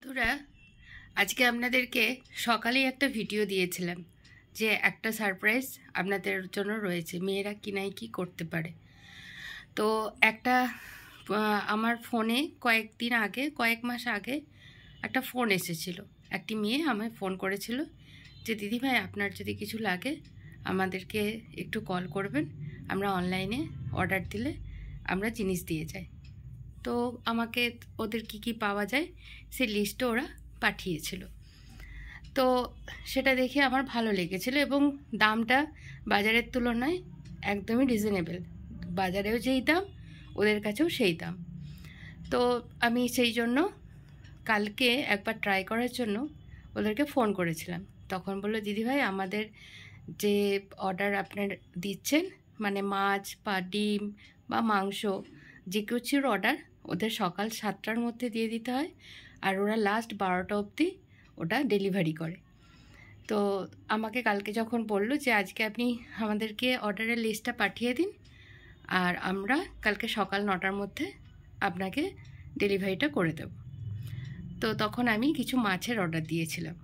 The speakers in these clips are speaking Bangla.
তোরা আজকে আপনাদেরকে সকালেই একটা ভিডিও দিয়েছিলাম যে একটা সারপ্রাইজ আপনাদের জন্য রয়েছে, মেয়েরা কি নাই কি করতে পারে। তো একটা আমার ফোনে কয়েক মাস আগে একটা ফোন এসেছিল। একটি মেয়ে আমায় ফোন করেছিল যে দিদি ভাই আপনার যদি কিছু লাগে আমাদেরকে একটু কল করবেন, আমরা অনলাইনে অর্ডার দিলে আমরা জিনিস দিয়ে যাই। তো আমাকে ওদের কি পাওয়া যায় সেই লিস্টটা ওরা পাঠিয়েছিল। তো সেটা দেখে আমার ভালো লেগেছিল এবং দামটা বাজারের তুলনায় একদমই রিজনেবল। বাজারেও যেই দাম, ওদের কাছেও সেই দাম। তো আমি সেই জন্য কালকে একবার ট্রাই করার জন্য ওদেরকে ফোন করেছিলাম। তখন বললো দিদিভাই আমাদের যে অর্ডার আপনার দিচ্ছেন, মানে মাছ বা ডিম বা মাংস যে কিছুর অর্ডার ওদের সকাল 7টার মধ্যে দিয়ে দিতে হয়, আর ওরা লাস্ট 12টা অবধি ওটা ডেলিভারি করে। তো আমাকে কালকে যখন বললো যে আজকে আপনি আমাদেরকে অর্ডারের লিস্টটা পাঠিয়ে দিন, আর আমরা কালকে সকাল 9টার মধ্যে আপনাকে ডেলিভারিটা করে দেব। তো তখন আমি কিছু মাছের অর্ডার দিয়েছিলাম।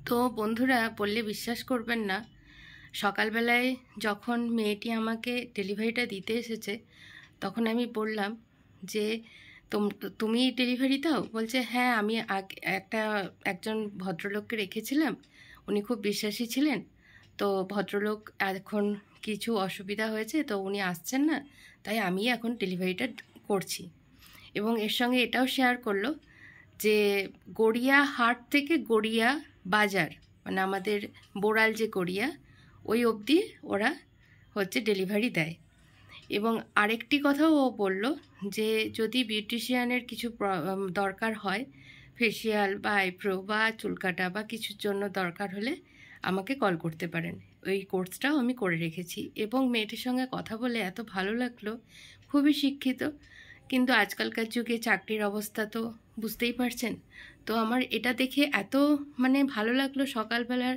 তো বন্ধুরা বললে বিশ্বাস করবেন না, সকালবেলায় যখন মেয়েটি আমাকে ডেলিভারিটা দিতে এসেছে তখন আমি বললাম যে তুমি ডেলিভারি দাও? বলছে হ্যাঁ, আমি একজন ভদ্রলোককে রেখেছিলাম, উনি খুব বিশ্বাসী ছিলেন। তো ভদ্রলোক এখন কিছু অসুবিধা হয়েছে, তো উনি আসছেন না, তাই আমি এখন ডেলিভারিটা করছি। এবং এর সঙ্গে এটাও শেয়ার করলো যে গড়িয়া হাট থেকে গড়িয়া বাজার, মানে আমাদের বোড়াল যে গড়িয়া, ওই অবধি ওরা ডেলিভারি দেয়। এবং আরেকটি কথাও ও বলল যে যদি বিউটিশিয়ানের কিছু দরকার হয়, ফেসিয়াল বা আইব্রো বা চুল কাটা বা কিছুর জন্য দরকার হলে আমাকে কল করতে পারেন। ওই কোর্সটাও আমি করে রেখেছি। এবং মেয়েটির সঙ্গে কথা বলে এত ভালো লাগলো, খুবই শিক্ষিত, কিন্তু আজকালকার যুগে চাকরির অবস্থা তো বুঝতেই পারছেন। তো আমার এটা দেখে এত ভালো লাগলো, সকালবেলার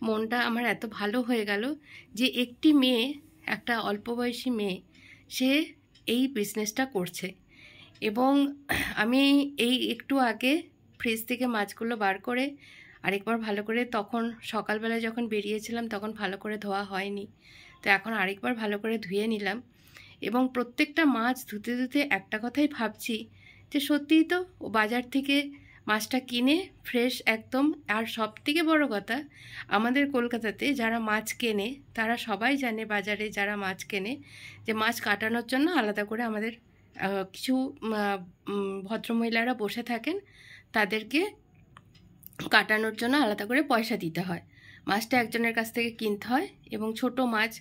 মনটা আমার এত ভালো হয়ে গেল যে একটি মেয়ে, একটা অল্প বয়সী মেয়ে, সে এই বিজনেসটা করছে। এবং আমি এই একটু আগে ফ্রিজ থেকে মাছগুলো বার করে আরেকবার ভালো করে, তখন সকালবেলা যখন বেরিয়েছিলাম তখন ভালো করে ধোয়া হয়নি, তো এখন আরেকবার ভালো করে ধুয়ে নিলাম। এবং প্রত্যেকটা মাছ ধুতে ধুতে একটা কথাই ভাবছি যে সত্যিই তো ও বাজার থেকে মাছটা কিনে ফ্রেশ একদম। আর সবথেকে বড় কথা, আমাদের কলকাতাতে যারা মাছ কেনে তারা সবাই জানে, বাজারে যারা মাছ কেনে, যে মাছ কাটানোর জন্য আলাদা করে আমাদের কিছু ভদ্রমহিলারা বসে থাকেন, তাদেরকে কাটানোর জন্য আলাদা করে পয়সা দিতে হয়। মাছটা একজনের কাছ থেকে কিনতে হয়। এবং ছোট মাছ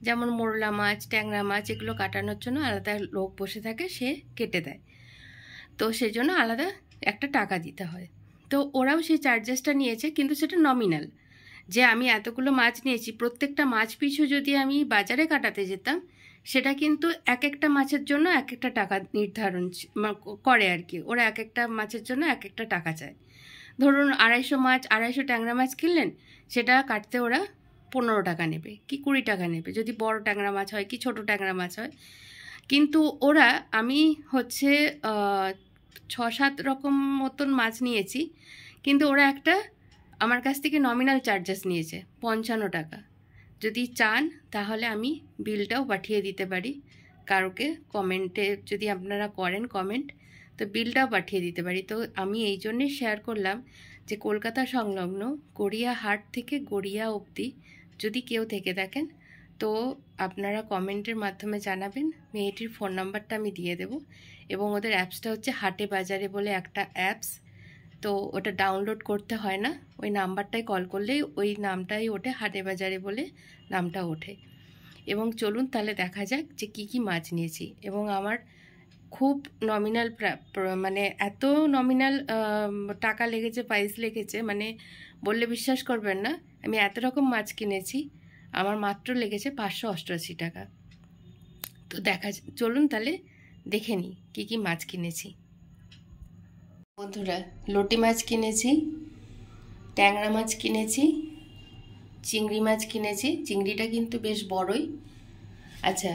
যেমন মোরলা মাছ, ট্যাংরা মাছ, এগুলো কাটানোর জন্য আলাদা লোক বসে থাকে, সে কেটে দেয়। তো সেজন্য আলাদা একটা টাকা দিতে হয়। তো ওরাও সেই চার্জেসটা নিয়েছে, কিন্তু সেটা নমিনাল। যে আমি এতগুলো মাছ নিয়েছি, প্রত্যেকটা মাছ পিছু যদি আমি বাজারে কাটাতে যেতাম, সেটা কিন্তু এক একটা মাছের জন্য এক একটা টাকা নির্ধারণ করে আর কি। ওরা এক একটা মাছের জন্য এক একটা টাকা চায়। ধরুন 250 ট্যাংরা মাছ কিনলেন, সেটা কাটতে ওরা 15 টাকা নেবে কি 20 টাকা নেবে, যদি বড় ট্যাংরা মাছ হয় কি ছোট ট্যাংরা মাছ হয়। কিন্তু আমি 6-7 রকম মতন মাছ নিয়েছি, কিন্তু ওরা আমার কাছ থেকে নমিনাল চার্জেস নিয়েছে 55 টাকা। যদি চান তাহলে আমি বিলটাও পাঠিয়ে দিতে পারি কারোকে, কমেন্টে যদি আপনারা করেন কমেন্ট, তো বিলটাও পাঠিয়ে দিতে পারি। তো আমি এই জন্যই শেয়ার করলাম যে কলকাতা সংলগ্ন গড়িয়া হাট থেকে গড়িয়া অবধি যদি কেউ থেকে থাকেন, তো আপনারা কমেন্টের মাধ্যমে জানাবেন। মেয়েটির ফোন নাম্বারটা আমি দিয়ে দেব। এবং ওদের অ্যাপসটা হাটে বাজারে বলে একটা অ্যাপস, তো ওটা ডাউনলোড করতে হয় না, ওই নাম্বারটায় কল করলেই ওই নামটাই ওঠে, হাটে বাজারে বলে নামটা ওঠে। এবং চলুন তাহলে দেখা যাক যে কি মাছ নিয়েছি। এবং আমার খুব নমিনাল, এত নমিনাল টাকা লেগেছে, প্রাইস লেগেছে, বললে বিশ্বাস করবেন না, আমি এত রকম মাছ কিনেছি, আমার মাত্র লেগেছে 588 টাকা। তো চলুন তাহলে দেখে নিই কি মাছ কিনেছি। বন্ধুরা, লটি মাছ কিনেছি, ট্যাংরা মাছ কিনেছি, চিংড়ি মাছ কিনেছি। চিংড়িটা কিন্তু বেশ বড়ই। আচ্ছা,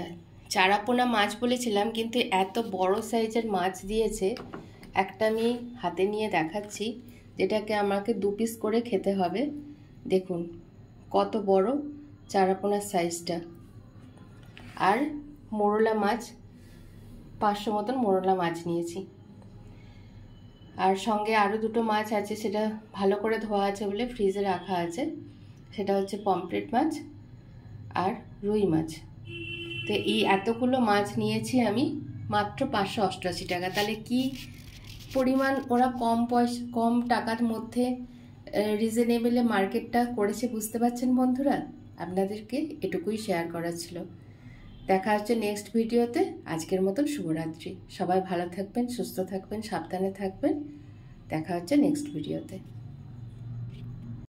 চারাপোনা মাছ বলেছিলাম, কিন্তু এত বড় সাইজের মাছ দিয়েছে, একটা আমি হাতে নিয়ে দেখাচ্ছি, যেটাকে আমাকে 2 পিস করে খেতে হবে। দেখুন কত বড় চারাপোনার সাইজটা। আর মোরলা মাছ 500 মতন মোরলা মাছ নিয়েছি। আর সঙ্গে আরও 2টো মাছ আছে, সেটা ভালো করে ধোয়া আছে বলে ফ্রিজে রাখা আছে। সেটা হচ্ছে পমফ্রেট মাছ আর রুই মাছ। তো এই এতগুলো মাছ নিয়েছি আমি মাত্র 588 টাকা। তাহলে কি পরিমাণ ওরা কম টাকার মধ্যে রিজনেবলে মার্কেটটা করেছে বুঝতে পারছেন বন্ধুরা। আপনাদেরকে এটুকুই শেয়ার করার ছিল। দেখা হচ্ছে নেক্সট ভিডিওতে। আজকের মতন শুভরাত্রি। সবাই ভালো থাকবেন, সুস্থ থাকবেন, সাবধানে থাকবেন। দেখা হচ্ছে নেক্সট ভিডিওতে।